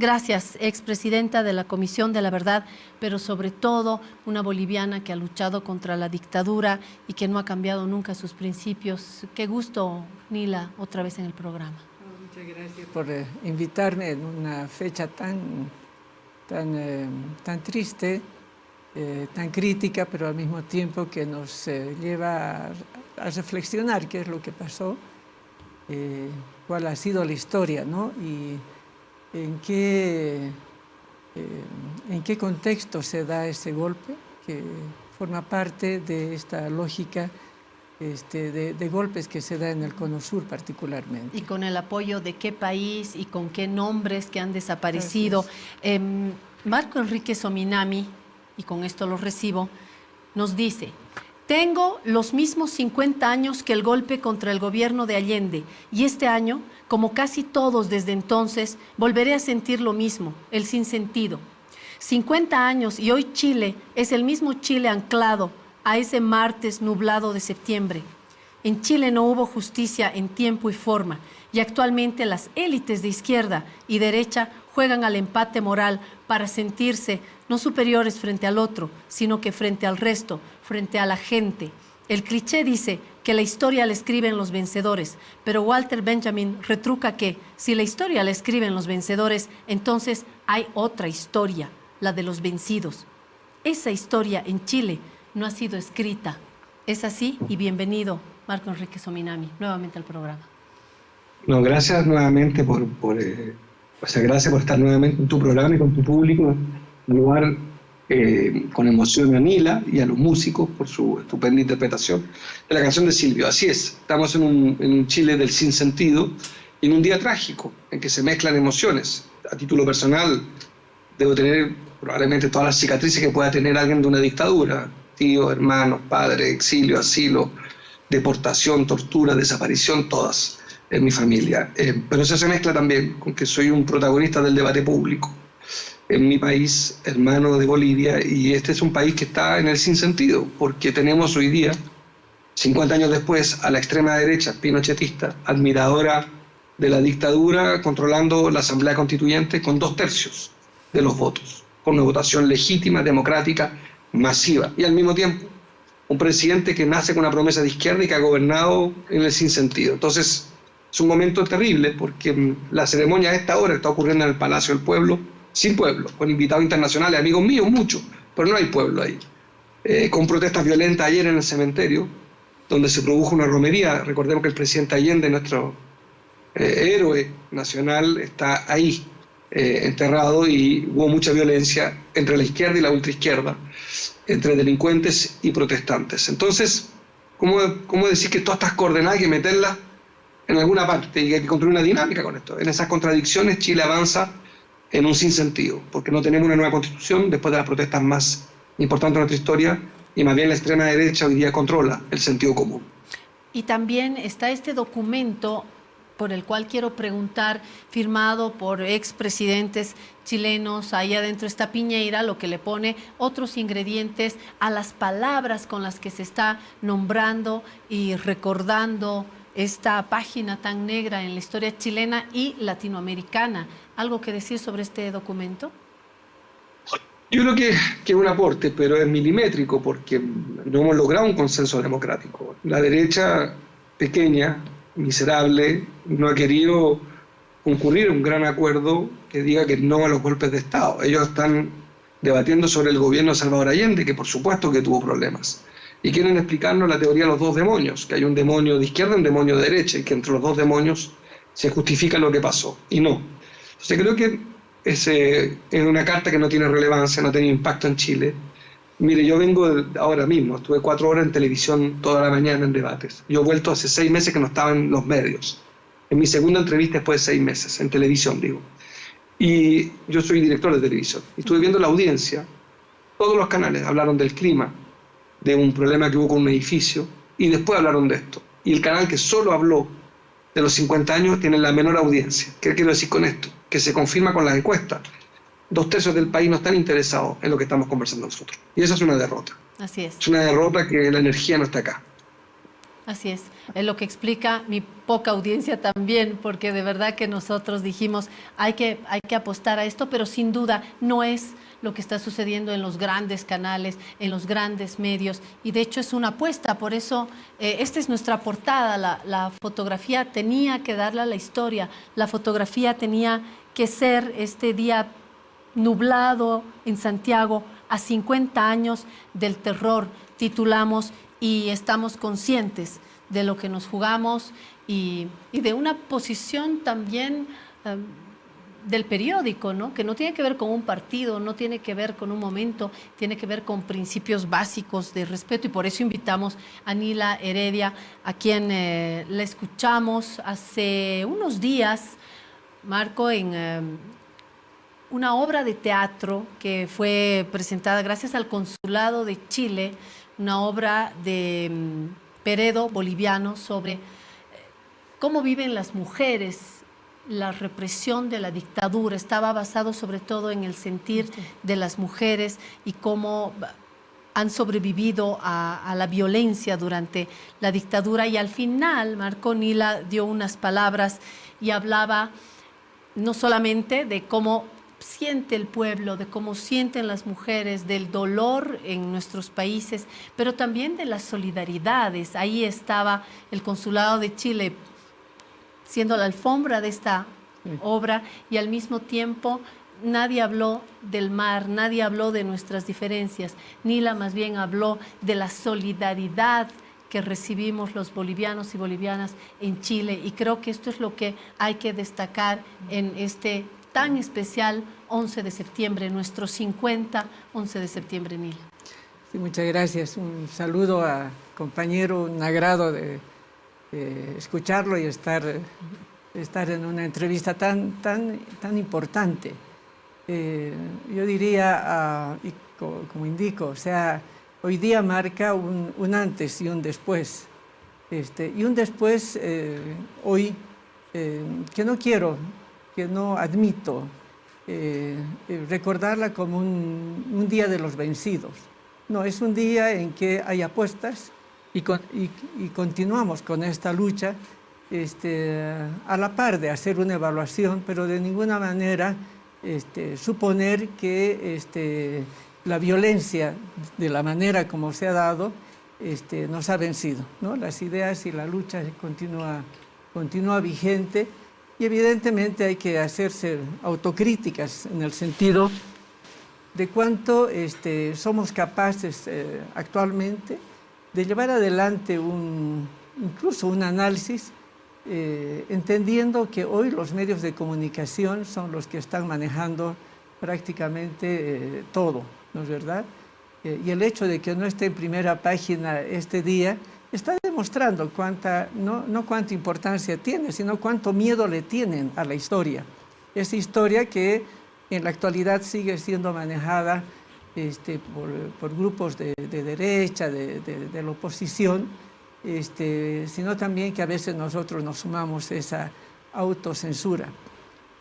Gracias, expresidenta de la Comisión de la Verdad, pero sobre todo una boliviana que ha luchado contra la dictadura y que no ha cambiado nunca sus principios. Qué gusto, Nila, otra vez en el programa. Muchas gracias por invitarme en una fecha tan triste, tan crítica, pero al mismo tiempo que nos lleva a reflexionar qué es lo que pasó, cuál ha sido la historia, ¿no? Y en qué contexto se da ese golpe, que forma parte de esta lógica de golpes que se da en el Cono Sur particularmente. ¿Y con el apoyo de qué país y con qué nombres que han desaparecido? Marco Enrique Sominami, y con esto lo recibo, nos dice: tengo los mismos 50 años que el golpe contra el gobierno de Allende, y este año, como casi todos desde entonces, volveré a sentir lo mismo, el sinsentido. 50 años y hoy Chile es el mismo Chile anclado a ese martes nublado de septiembre. En Chile no hubo justicia en tiempo y forma, y actualmente las élites de izquierda y derecha juegan al empate moral para sentirse no superiores frente al otro, sino que frente al resto, frente a la gente. El cliché dice que la historia la escriben los vencedores, pero Walter Benjamin retruca que si la historia la escriben los vencedores, entonces hay otra historia, la de los vencidos. Esa historia en Chile no ha sido escrita. Es así, y bienvenido, Marco Enrique Sominami, nuevamente al programa. No, gracias nuevamente gracias por estar nuevamente en tu programa y con tu público. Saludar con emoción a Nila y a los músicos por su estupenda interpretación de la canción de Silvio. Así es, estamos en un Chile del sinsentido y en un día trágico en que se mezclan emociones. A título personal, debo tener probablemente todas las cicatrices que pueda tener alguien de una dictadura: tíos, hermanos, padres, exilio, asilo, deportación, tortura, desaparición, todas en mi familia. Pero eso se mezcla también con que soy un protagonista del debate público en mi país, hermano de Bolivia, y este es un país que está en el sinsentido, porque tenemos hoy día, 50 años después, a la extrema derecha pinochetista, admiradora de la dictadura, controlando la Asamblea Constituyente con 2/3 de los votos, con una votación legítima, democrática, masiva, y al mismo tiempo un presidente que nace con una promesa de izquierda y que ha gobernado en el sinsentido. Entonces es un momento terrible, porque la ceremonia a esta hora está ocurriendo en el Palacio del Pueblo, sin pueblo, con invitados internacionales, amigos míos, muchos, pero no hay pueblo ahí. Con protestas violentas ayer en el cementerio, donde se produjo una romería. Recordemos que el presidente Allende, nuestro héroe nacional, está ahí enterrado, y hubo mucha violencia entre la izquierda y la ultraizquierda, entre delincuentes y protestantes. Entonces, ¿cómo decir que todas estas coordenadas hay que meterlas en alguna parte y hay que construir una dinámica con esto? En esas contradicciones Chile avanza en un sinsentido, porque no tenemos una nueva constitución después de las protestas más importantes de nuestra historia, y más bien la extrema derecha hoy día controla el sentido común. Y también está este documento por el cual quiero preguntar, firmado por expresidentes chilenos. Ahí adentro está Piñera, lo que le pone otros ingredientes a las palabras con las que se está nombrando y recordando esta página tan negra en la historia chilena y latinoamericana. ¿Algo que decir sobre este documento? Yo creo que es un aporte, pero es milimétrico, porque no hemos logrado un consenso democrático. La derecha pequeña, miserable, no ha querido concurrir a un gran acuerdo que diga que no a los golpes de Estado. Ellos están debatiendo sobre el gobierno de Salvador Allende, que por supuesto que tuvo problemas, y quieren explicarnos la teoría de los dos demonios, que hay un demonio de izquierda y un demonio de derecha, y que entre los dos demonios se justifica lo que pasó, y no. Entonces creo que es una carta que no tiene relevancia, no tiene impacto en Chile. Mire, yo vengo ahora mismo, estuve 4 horas en televisión toda la mañana en debates. Yo he vuelto hace 6 meses que no estaba en los medios. En mi segunda entrevista después de 6 meses, en televisión, digo. Y yo soy director de televisión. Y estuve viendo la audiencia. Todos los canales hablaron del clima, de un problema que hubo con un edificio, y después hablaron de esto. Y el canal que solo habló de los 50 años tiene la menor audiencia. ¿Qué quiero decir con esto? Que se confirma con las encuestas. 2/3 del país no están interesados en lo que estamos conversando nosotros. Y esa es una derrota. Así es. Es una derrota que la energía no está acá. Así es lo que explica mi poca audiencia también, porque de verdad que nosotros dijimos hay que apostar a esto, pero sin duda no es lo que está sucediendo en los grandes canales, en los grandes medios, y de hecho es una apuesta. Por eso esta es nuestra portada. La fotografía tenía que darle a la historia, la fotografía tenía que ser este día nublado en Santiago a 50 años del terror, titulamos, y estamos conscientes de lo que nos jugamos y de una posición también del periódico, ¿no? Que no tiene que ver con un partido, no tiene que ver con un momento, tiene que ver con principios básicos de respeto, y por eso invitamos a Nila Heredia, a quien la escuchamos hace unos días, Marco, en una obra de teatro que fue presentada gracias al Consulado de Chile, una obra de Peredo, boliviano, sobre cómo viven las mujeres la represión de la dictadura. Estaba basado sobre todo en el sentir de las mujeres y cómo han sobrevivido a la violencia durante la dictadura. Y al final, Marco, Nila dio unas palabras y hablaba no solamente de cómo siente el pueblo, de cómo sienten las mujeres, del dolor en nuestros países, pero también de las solidaridades. Ahí estaba el Consulado de Chile siendo la alfombra de esta obra, y al mismo tiempo nadie habló del mar, nadie habló de nuestras diferencias. Nila más bien habló de la solidaridad que recibimos los bolivianos y bolivianas en Chile, y creo que esto es lo que hay que destacar en este tan especial 11 de septiembre, nuestro 11 de septiembre, Nila. Sí, muchas gracias. Un saludo a compañero, un agrado de escucharlo y estar en una entrevista tan importante. Yo diría, y como indico, o sea, hoy día marca un antes y un después. Y un después hoy que no quiero, que no admito recordarla como un día de los vencidos. No, es un día en que hay apuestas y continuamos con esta lucha a la par de hacer una evaluación, pero de ninguna manera suponer que la violencia, de la manera como se ha dado, nos ha vencido, ¿no? Las ideas y la lucha continúa vigente, y evidentemente hay que hacerse autocríticas en el sentido de cuánto somos capaces actualmente de llevar adelante incluso un análisis, entendiendo que hoy los medios de comunicación son los que están manejando prácticamente todo, ¿no es verdad? Y el hecho de que no esté en primera página este día está demostrando no cuánta importancia tiene, sino cuánto miedo le tienen a la historia. Esa historia que en la actualidad sigue siendo manejada por grupos de derecha, de la oposición, sino también que a veces nosotros nos sumamos esa autocensura.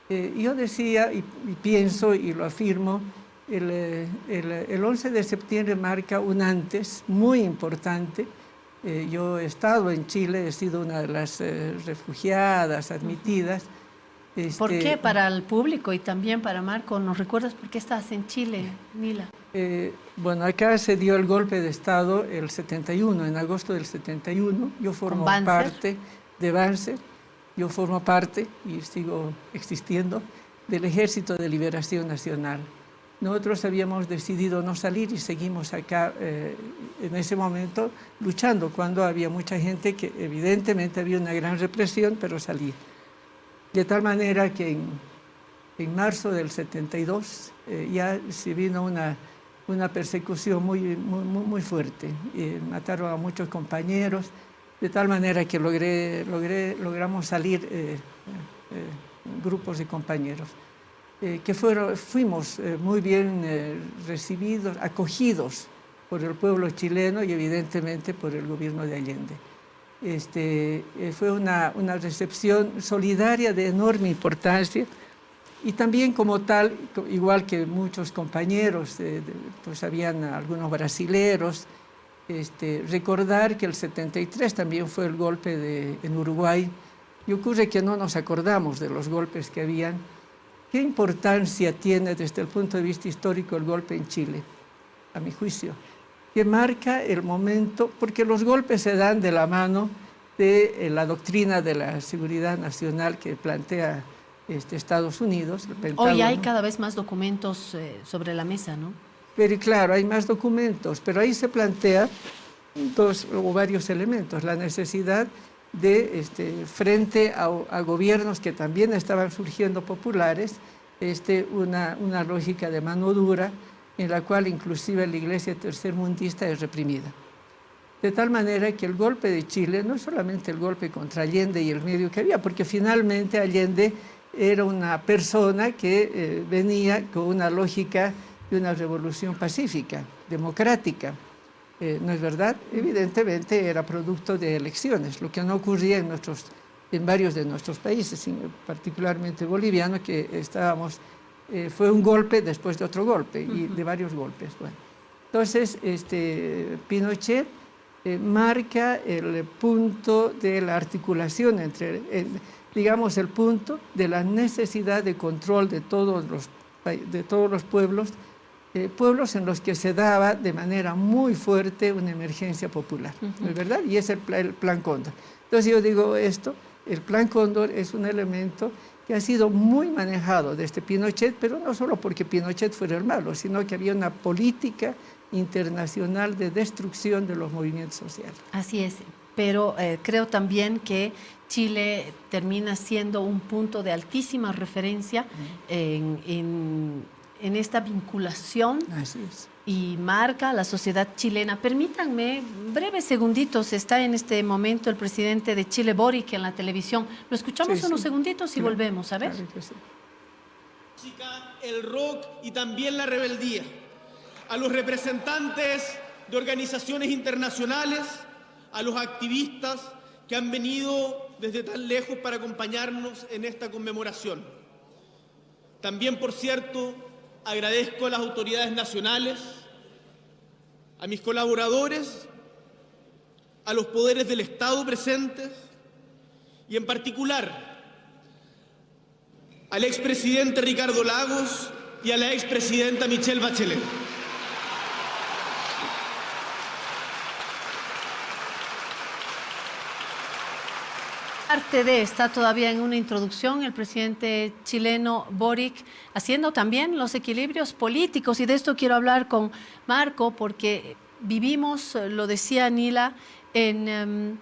Yo decía y pienso y lo afirmo, el 11 de septiembre marca un antes muy importante. Yo he estado en Chile, he sido una de las refugiadas admitidas. ¿Por qué? Para el público y también para Marco, ¿nos recuerdas por qué estabas en Chile, Nila? Bueno, acá se dio el golpe de Estado el 71, en agosto del 71. Yo formo parte de Banzer, yo formo parte y sigo existiendo del Ejército de Liberación Nacional. Nosotros habíamos decidido no salir y seguimos acá en ese momento luchando, cuando había mucha gente que evidentemente había una gran represión, pero salía. De tal manera que en marzo del 72 ya se vino una persecución muy fuerte. Mataron a muchos compañeros, de tal manera que logramos salir grupos de compañeros. Fuimos muy bien recibidos, acogidos por el pueblo chileno y evidentemente por el gobierno de Allende. Fue una recepción solidaria de enorme importancia, y también como tal, igual que muchos compañeros, pues habían algunos brasileros, recordar que el 73 también fue el golpe en Uruguay, y ocurre que no nos acordamos de los golpes que habían. ¿Qué importancia tiene desde el punto de vista histórico el golpe en Chile? A mi juicio, que marca el momento, porque los golpes se dan de la mano de la doctrina de la seguridad nacional que plantea Estados Unidos, el Pentágono. Hoy hay cada vez más documentos sobre la mesa, ¿no? Pero claro, hay más documentos, pero ahí se plantea dos o varios elementos. La necesidad de, frente a gobiernos que también estaban surgiendo populares, una lógica de mano dura, en la cual inclusive la iglesia tercermundista es reprimida. De tal manera que el golpe de Chile no es solamente el golpe contra Allende y el medio que había, porque finalmente Allende era una persona que venía con una lógica de una revolución pacífica, democrática. ¿No es verdad? Evidentemente era producto de elecciones, lo que no ocurría en varios de nuestros países, particularmente boliviano, que fue un golpe después de otro golpe y de varios golpes. Bueno, entonces, Pinochet marca el punto de la articulación digamos, el punto de la necesidad de control de todos los pueblos, pueblos en los que se daba de manera muy fuerte una emergencia popular, ¿no es verdad? Y es el Plan Cóndor. Entonces yo digo esto, el Plan Cóndor es un elemento que ha sido muy manejado desde Pinochet, pero no solo porque Pinochet fuera el malo, sino que había una política internacional de destrucción de los movimientos sociales. Así es, pero creo también que Chile termina siendo un punto de altísima referencia en esta vinculación. Así es. Y marca a la sociedad chilena. Permítanme, breves segunditos, está en este momento el presidente de Chile, Boric, en la televisión. Lo escuchamos unos segunditos y volvemos, a ver. Claro que sí. El rock y también la rebeldía. A los representantes de organizaciones internacionales, a los activistas que han venido desde tan lejos para acompañarnos en esta conmemoración. También, por cierto, agradezco a las autoridades nacionales, a mis colaboradores, a los poderes del Estado presentes y en particular al expresidente Ricardo Lagos y a la expresidenta Michelle Bachelet. Está todavía en una introducción el presidente chileno Boric, haciendo también los equilibrios políticos, y de esto quiero hablar con Marco, porque vivimos, lo decía Nila, en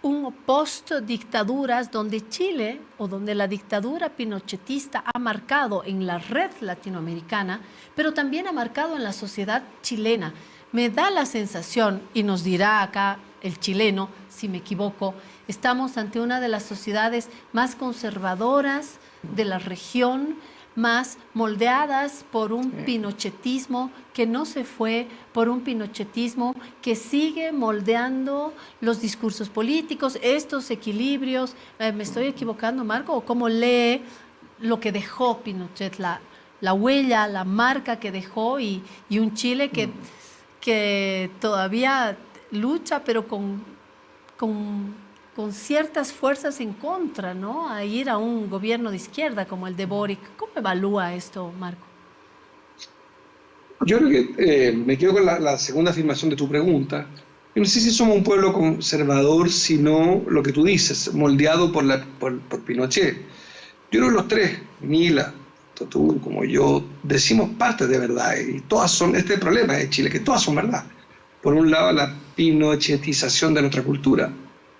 un post-dictaduras donde Chile, o donde la dictadura pinochetista ha marcado en la red latinoamericana, pero también ha marcado en la sociedad chilena. Me da la sensación, y nos dirá acá el chileno, si me equivoco, estamos ante una de las sociedades más conservadoras de la región, más moldeadas por un pinochetismo que no se fue, por un pinochetismo que sigue moldeando los discursos políticos, estos equilibrios. ¿Me estoy equivocando, Marco? ¿O cómo lee lo que dejó Pinochet, la huella, la marca que dejó, y un Chile que todavía lucha, pero con ciertas fuerzas en contra, ¿no?, a ir a un gobierno de izquierda como el de Boric? ¿Cómo evalúa esto, Marco? Yo creo que me quedo con la segunda afirmación de tu pregunta. Yo no sé si somos un pueblo conservador, sino lo que tú dices, moldeado por Pinochet. Yo creo que los tres, Nila, tú como yo, decimos partes de verdad, y todas son, este es el problema de Chile, que todas son verdad. Por un lado, la pinochetización de nuestra cultura.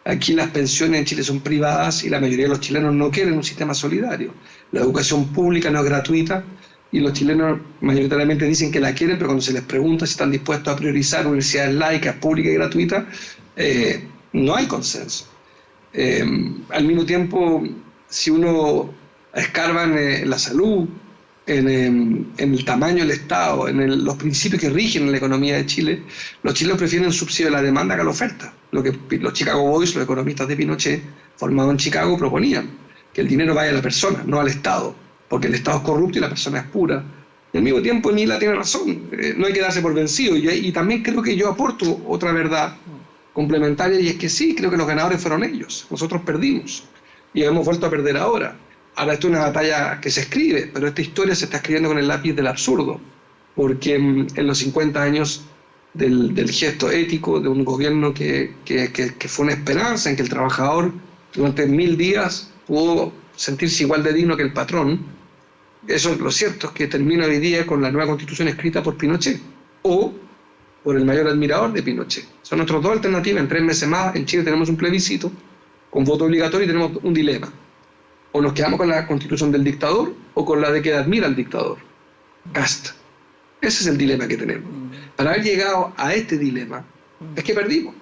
Aquí las pensiones en Chile son privadas y la mayoría de los chilenos no quieren un sistema solidario. La educación pública no es gratuita y los chilenos mayoritariamente dicen que la quieren, pero cuando se les pregunta si están dispuestos a priorizar universidades laicas, públicas y gratuitas, no hay consenso. Al mismo tiempo, si uno escarba en la salud, en el tamaño del Estado, en los principios que rigen la economía de Chile, los chilenos prefieren el subsidio de la demanda que la oferta. Lo que los Chicago Boys, los economistas de Pinochet, formados en Chicago, proponían que el dinero vaya a la persona, no al Estado, porque el Estado es corrupto y la persona es pura. Y al mismo tiempo Nila tiene razón, no hay que darse por vencido. Y también creo que yo aporto otra verdad complementaria, y es que sí, creo que los ganadores fueron ellos. Nosotros perdimos y hemos vuelto a perder ahora. Ahora esto es una batalla que se escribe, pero esta historia se está escribiendo con el lápiz del absurdo, porque en los 50 años del gesto ético de un gobierno que fue una esperanza en que el trabajador durante 1000 días pudo sentirse igual de digno que el patrón, eso lo cierto es que termina hoy día con la nueva constitución escrita por Pinochet o por el mayor admirador de Pinochet. Son nuestras dos alternativas. En 3 meses más en Chile tenemos un plebiscito con voto obligatorio y tenemos un dilema: o nos quedamos con la constitución del dictador o con la de que admira al dictador, Kast. Ese es el dilema que tenemos. Para haber llegado a este dilema es que perdimos,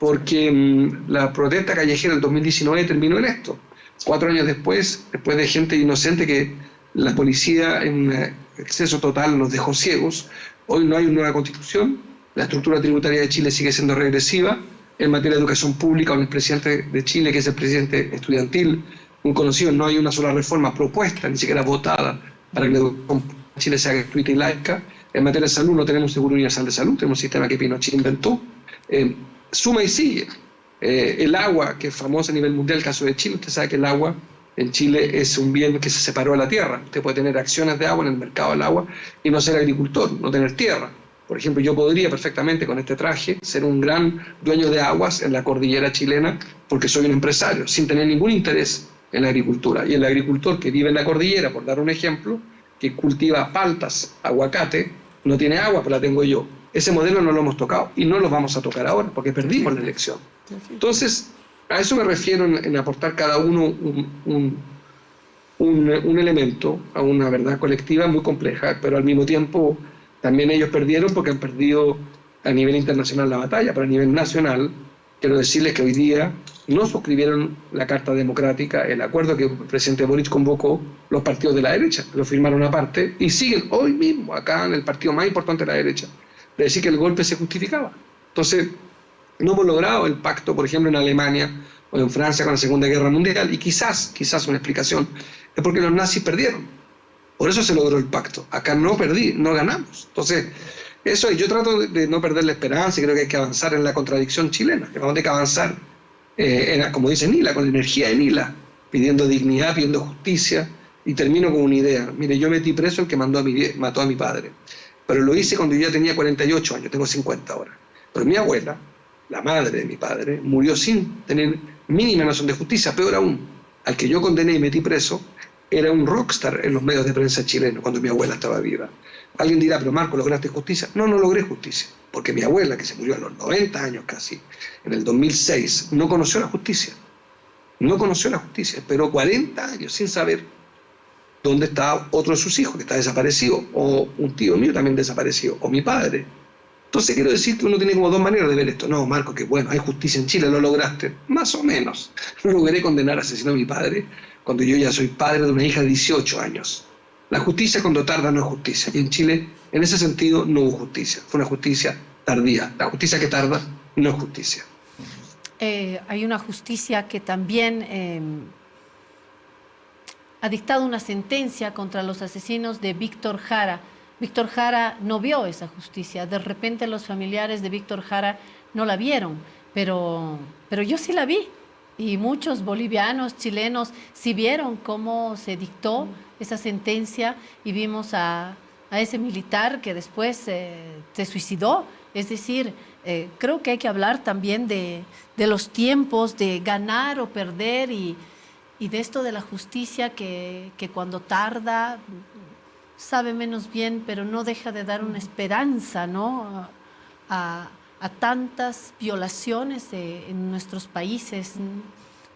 porque la protesta callejera del 2019 terminó en esto. 4 años después de gente inocente que la policía en exceso total los dejó ciegos, hoy no hay una nueva constitución, la estructura tributaria de Chile sigue siendo regresiva, en materia de educación pública, con el presidente de Chile, que es el presidente estudiantil, un conocido, no hay una sola reforma propuesta, ni siquiera votada, para que la educación en Chile sea gratuita y laica. En materia de salud no tenemos seguro universal de salud, tenemos un sistema que Pinochet inventó. Suma y sigue. El agua, que es famosa a nivel mundial, el caso de Chile, usted sabe que el agua en Chile es un bien que se separó de la tierra. Usted puede tener acciones de agua en el mercado del agua y no ser agricultor, no tener tierra. Por ejemplo, yo podría perfectamente con este traje ser un gran dueño de aguas en la cordillera chilena porque soy un empresario, sin tener ningún interés en la agricultura. Y el agricultor que vive en la cordillera, por dar un ejemplo, que cultiva paltas, aguacate, no tiene agua, pero la tengo yo. Ese modelo no lo hemos tocado y no lo vamos a tocar ahora porque perdimos la elección. Entonces, a eso me refiero en aportar cada uno un elemento a una verdad colectiva muy compleja, pero al mismo tiempo también ellos perdieron porque han perdido a nivel internacional la batalla, pero a nivel nacional quiero decirles que hoy día no suscribieron la Carta Democrática, el acuerdo que el presidente Boric convocó los partidos de la derecha, lo firmaron aparte y siguen hoy mismo acá en el partido más importante de la derecha, de decir que el golpe se justificaba. Entonces, no hemos logrado el pacto, por ejemplo, en Alemania o en Francia con la Segunda Guerra Mundial, y quizás una explicación es porque los nazis perdieron. Por eso se logró el pacto. Acá no ganamos. Entonces, eso, yo trato de no perder la esperanza y creo que hay que avanzar en la contradicción chilena, que vamos a tener que avanzar, como dice Nila, con la energía de Nila, pidiendo dignidad, pidiendo justicia, y termino con una idea. Mire, yo metí preso el que mató a mi padre, pero lo hice cuando yo ya tenía 48 años, tengo 50 ahora. Pero mi abuela, la madre de mi padre, murió sin tener mínima noción de justicia. Peor aún, al que yo condené y metí preso, era un rockstar en los medios de prensa chilenos cuando mi abuela estaba viva. Alguien dirá, pero Marco, ¿lograste justicia? No, no logré justicia, porque mi abuela, que se murió a los 90 años casi, en el 2006, no conoció la justicia. No conoció la justicia, esperó 40 años sin saber dónde estaba otro de sus hijos, que está desaparecido, o un tío mío también desaparecido, o mi padre. Entonces quiero decir que uno tiene como dos maneras de ver esto. No, Marco, que bueno, hay justicia en Chile, lo lograste. Más o menos. Logré condenar a asesinar a mi padre cuando yo ya soy padre de una hija de 18 años. La justicia cuando tarda no es justicia. Y en Chile, en ese sentido, no hubo justicia. Fue una justicia tardía. La justicia que tarda no es justicia. Hay una justicia que también ha dictado una sentencia contra los asesinos de Víctor Jara. Víctor Jara no vio esa justicia. De repente los familiares de Víctor Jara no la vieron, pero yo sí la vi. Y muchos bolivianos, chilenos, sí vieron cómo se dictó esa sentencia y vimos a ese militar que después se suicidó. Es decir, creo que hay que hablar también de los tiempos de ganar o perder y de esto de la justicia que cuando tarda sabe menos bien, pero no deja de dar una esperanza, ¿no? a tantas violaciones en nuestros países.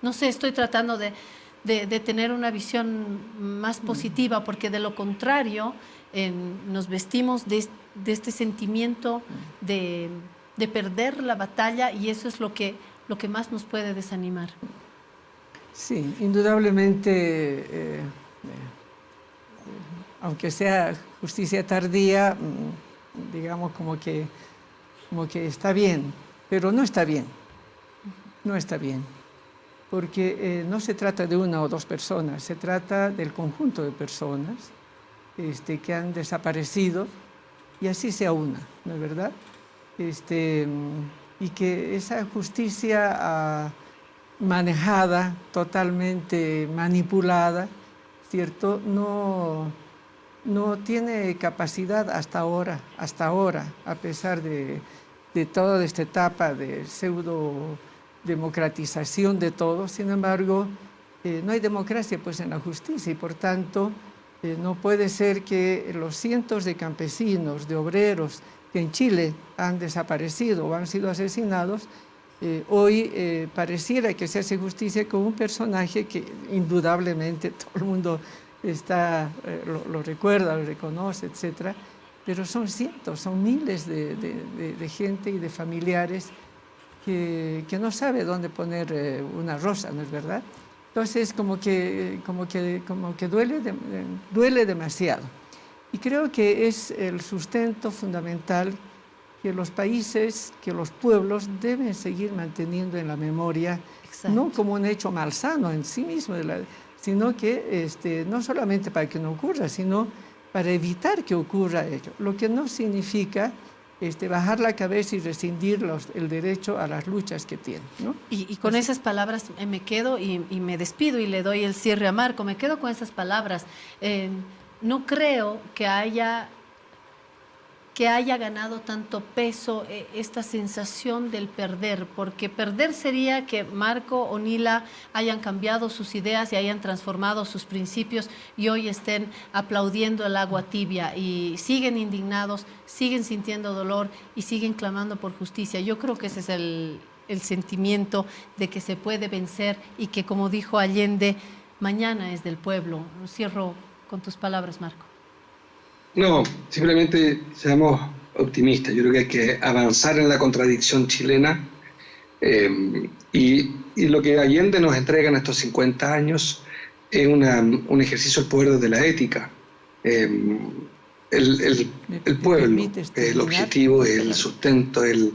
No sé, estoy tratando de tener una visión más positiva, porque de lo contrario nos vestimos de este sentimiento de perder la batalla, y eso es lo que más nos puede desanimar. Sí, indudablemente, aunque sea justicia tardía, digamos como que está bien, pero no está bien, no está bien, porque no se trata de una o dos personas, se trata del conjunto de personas que han desaparecido, y así se aúna, ¿no es verdad? Y que esa justicia manejada, totalmente manipulada, ¿cierto? No tiene capacidad hasta ahora, a pesar de toda esta etapa de pseudo democratización de todo. Sin embargo, no hay democracia pues en la justicia, y por tanto no puede ser que los cientos de campesinos, de obreros que en Chile han desaparecido o han sido asesinados, hoy pareciera que se hace justicia con un personaje que indudablemente todo el mundo lo recuerda, lo reconoce, etc. Pero son cientos, son miles de gente y de familiares que no sabe dónde poner una rosa, ¿no es verdad? Entonces como que duele demasiado. Y creo que es el sustento fundamental que los países, que los pueblos deben seguir manteniendo en la memoria. Exacto. No como un hecho malsano en sí mismo, sino que no solamente para que no ocurra, sino para evitar que ocurra ello. Lo que no significa bajar la cabeza y rescindir el derecho a las luchas que tienen, ¿no? Y con esas palabras me quedo y me despido y le doy el cierre a Marco. Me quedo con esas palabras. No creo que haya ganado tanto peso esta sensación del perder, porque perder sería que Marco o Nila hayan cambiado sus ideas y hayan transformado sus principios y hoy estén aplaudiendo el agua tibia y siguen indignados, siguen sintiendo dolor y siguen clamando por justicia. Yo creo que ese es el sentimiento de que se puede vencer y que, como dijo Allende, mañana es del pueblo. Cierro con tus palabras, Marco. No, simplemente seamos optimistas. Yo creo que hay que avanzar en la contradicción chilena y lo que Allende nos entrega en estos 50 años es un ejercicio del poder desde la ética. El pueblo es el objetivo, es el sustento, el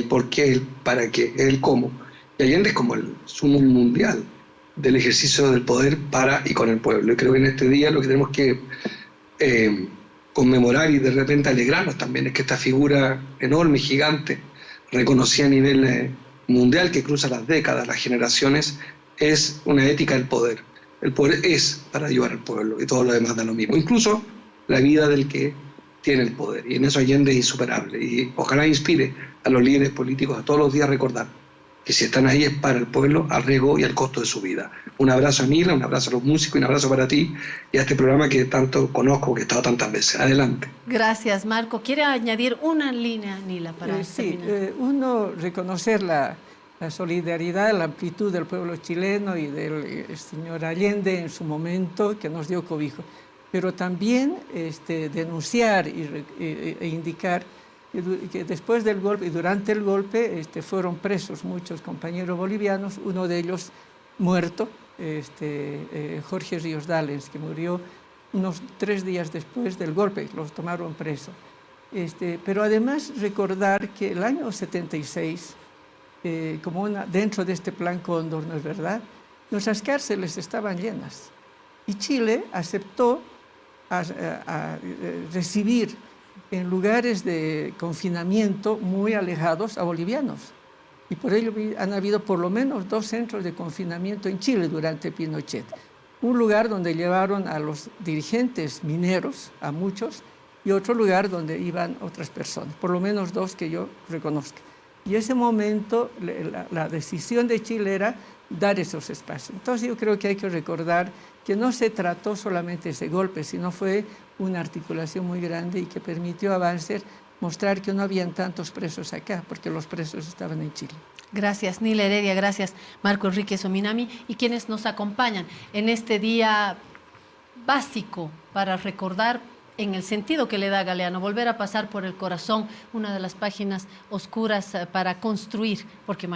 porqué, el para qué, el cómo. Y Allende es como el sumo mundial del ejercicio del poder para y con el pueblo. Y creo que en este día lo que tenemos que conmemorar y de repente alegrarnos también es que esta figura enorme, gigante, reconocida a nivel mundial, que cruza las décadas, las generaciones, es una ética del poder. El poder es para ayudar al pueblo y todo lo demás da lo mismo, incluso la vida del que tiene el poder. Y en eso Allende es insuperable. Y ojalá inspire a los líderes políticos a todos los días recordar que si están ahí es para el pueblo, al riesgo y al costo de su vida. Un abrazo a Nila, un abrazo a los músicos y un abrazo para ti y a este programa que tanto conozco, que he estado tantas veces. Adelante. Gracias, Marco. ¿Quiere añadir una línea, Nila, para terminar? Uno, reconocer la solidaridad, la amplitud del pueblo chileno y del señor Allende en su momento, que nos dio cobijo, pero también denunciar e indicar que después del golpe y durante el golpe fueron presos muchos compañeros bolivianos, uno de ellos muerto, Jorge Ríos Dallens, que murió unos 3 días después del golpe, los tomaron preso. Pero además recordar que el año 76, dentro de este plan Cóndor, ¿no es verdad?, nuestras cárceles estaban llenas y Chile aceptó recibir en lugares de confinamiento muy alejados a bolivianos. Y por ello han habido por lo menos 2 centros de confinamiento en Chile durante Pinochet. Un lugar donde llevaron a los dirigentes mineros, a muchos, y otro lugar donde iban otras personas, por lo menos 2 que yo reconozca. Y ese momento, la decisión de Chile era dar esos espacios. Entonces yo creo que hay que recordar que no se trató solamente ese golpe, sino fue una articulación muy grande y que permitió avances, mostrar que no habían tantos presos acá, porque los presos estaban en Chile. Gracias, Nila Heredia, gracias, Marco Enrique Sominami, y quienes nos acompañan en este día básico para recordar, en el sentido que le da Galeano, volver a pasar por el corazón, una de las páginas oscuras para construir, porque